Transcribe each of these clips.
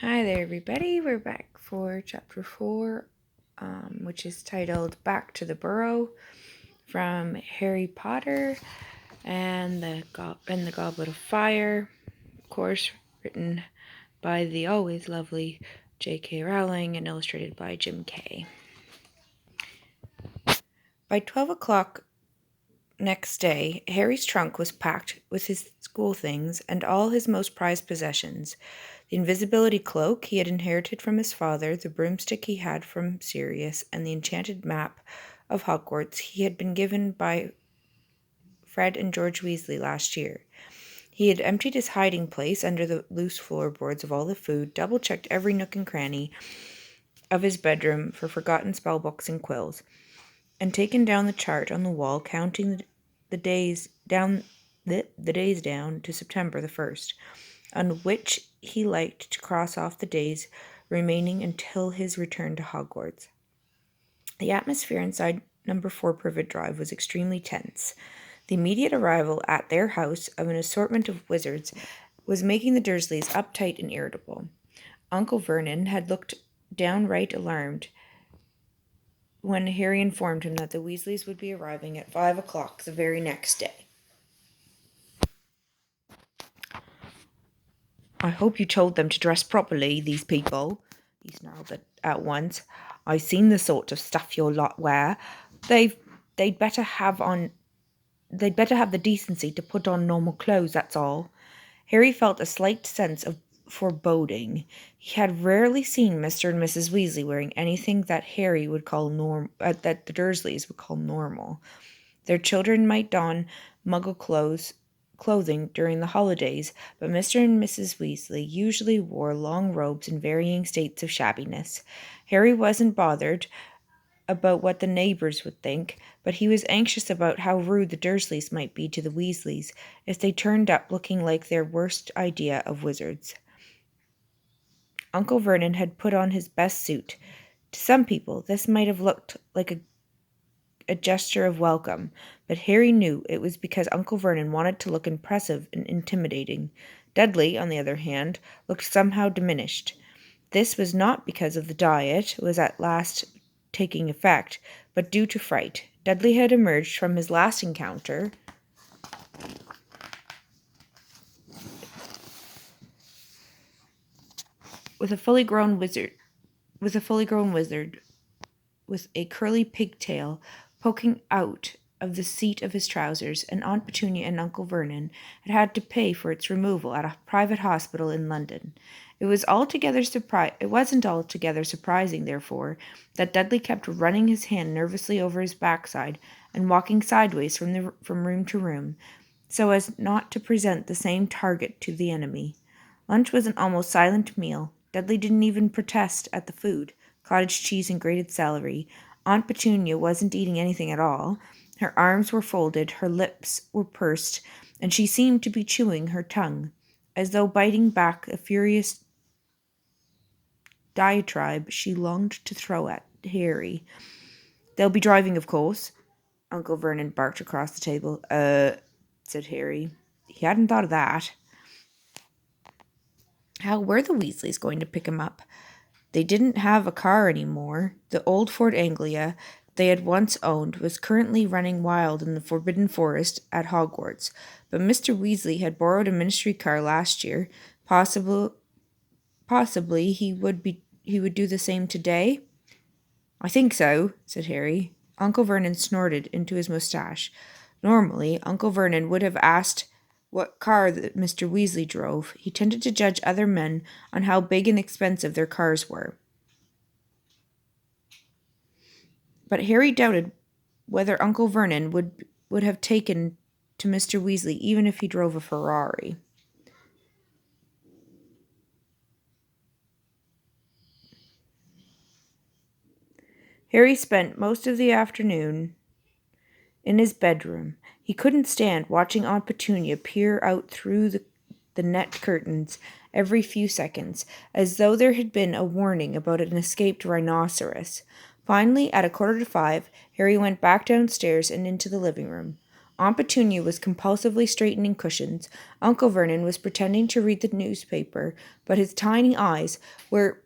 Hi there, everybody. We're back for chapter 4, which is titled Back to the Burrow from Harry Potter and the Goblet of Fire, of course, written by the always lovely J.K. Rowling and illustrated by Jim Kay. By 12 o'clock next day, Harry's trunk was packed with his school things and all his most prized possessions. The invisibility cloak he had inherited from his father, the broomstick he had from Sirius, and the enchanted map of Hogwarts he had been given by Fred and George Weasley last year. He had emptied his hiding place under the loose floorboards of all the food, double-checked every nook and cranny of his bedroom for forgotten spellbooks and quills, and taken down the chart on the wall, counting the days down to September the 1st, on which he liked to cross off the days remaining until his return to Hogwarts. The atmosphere inside number 4 Privet Drive was extremely tense. The immediate arrival at their house of an assortment of wizards was making the Dursleys uptight and irritable. Uncle Vernon had looked downright alarmed when Harry informed him that the Weasleys would be arriving at 5 o'clock the very next day. "I hope you told them to dress properly, these people," he snarled at once. "I've seen the sort of stuff your lot wear. They'd better have the decency to put on normal clothes, that's all." Harry felt a slight sense of foreboding. He had rarely seen Mr. and Mrs. Weasley wearing anything that Harry would call that the Dursleys would call normal. Their children might don Muggle clothing during the holidays, but Mr. and Mrs. Weasley usually wore long robes in varying states of shabbiness. Harry wasn't bothered about what the neighbors would think, but he was anxious about how rude the Dursleys might be to the Weasleys if they turned up looking like their worst idea of wizards. Uncle Vernon had put on his best suit. To some people, this might have looked like a gesture of welcome, but Harry knew it was because Uncle Vernon wanted to look impressive and intimidating. Dudley, on the other hand, looked somehow diminished. This was not because of the diet was at last taking effect, but due to fright. Dudley had emerged from his last encounter with a fully grown wizard with a curly pigtail poking out of the seat of his trousers, and Aunt Petunia and Uncle Vernon had to pay for its removal at a private hospital in London. It wasn't altogether surprising, therefore, that Dudley kept running his hand nervously over his backside and walking sideways from room to room, so as not to present the same target to the enemy. Lunch was an almost silent meal. Dudley didn't even protest at the food. Cottage cheese and grated celery. Aunt Petunia wasn't eating anything at all. Her arms were folded, her lips were pursed, and she seemed to be chewing her tongue, as though biting back a furious diatribe she longed to throw at Harry. "They'll be driving, of course," Uncle Vernon barked across the table. Said Harry. He hadn't thought of that. How were the Weasleys going to pick him up? They didn't have a car anymore. The old Ford Anglia they had once owned was currently running wild in the Forbidden Forest at Hogwarts, but Mr. Weasley had borrowed a ministry car last year. Possibly he would do the same today. "I think so," said Harry. Uncle Vernon snorted into his moustache. Normally, Uncle Vernon would have asked what car that Mr. Weasley drove. He tended to judge other men on how big and expensive their cars were. But Harry doubted whether Uncle Vernon would have taken to Mr. Weasley even if he drove a Ferrari. Harry spent most of the afternoon in his bedroom. He couldn't stand watching Aunt Petunia peer out through the net curtains every few seconds, as though there had been a warning about an escaped rhinoceros. Finally, at 5:15, Harry went back downstairs and into the living room. Aunt Petunia was compulsively straightening cushions. Uncle Vernon was pretending to read the newspaper, but his tiny eyes were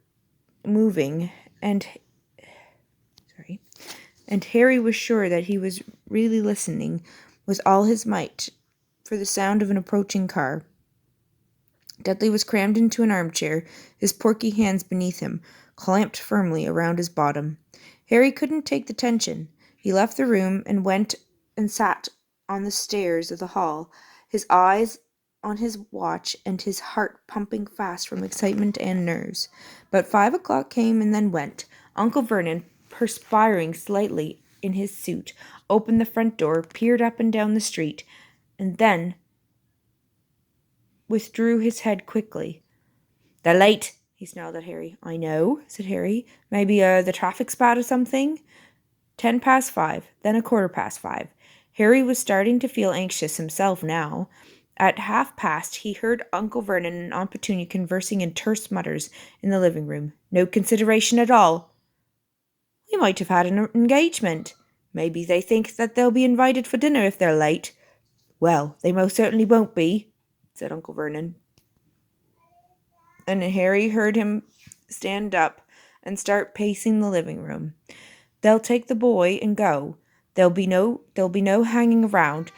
moving, sorry, and Harry was sure that he was really listening with all his might for the sound of an approaching car. Dudley was crammed into an armchair, his porky hands beneath him, clamped firmly around his bottom. Harry couldn't take the tension. He left the room and went and sat on the stairs of the hall, his eyes on his watch and his heart pumping fast from excitement and nerves. But 5 o'clock came and then went. Uncle Vernon, perspiring slightly in his suit, opened the front door, peered up and down the street, and then withdrew his head quickly. "They're late," he snarled at Harry. "I know," said Harry. "Maybe the traffic's bad or something." 5:10, then 5:15. Harry was starting to feel anxious himself now. At 5:30 he heard Uncle Vernon and Aunt Petunia conversing in terse mutters in the living room. "No consideration at all." "We might have had an engagement." "Maybe they think that they'll be invited for dinner if they're late." "Well, they most certainly won't be," said Uncle Vernon. And Harry heard him stand up and start pacing the living room. "They'll take the boy and go. There'll be no hanging around.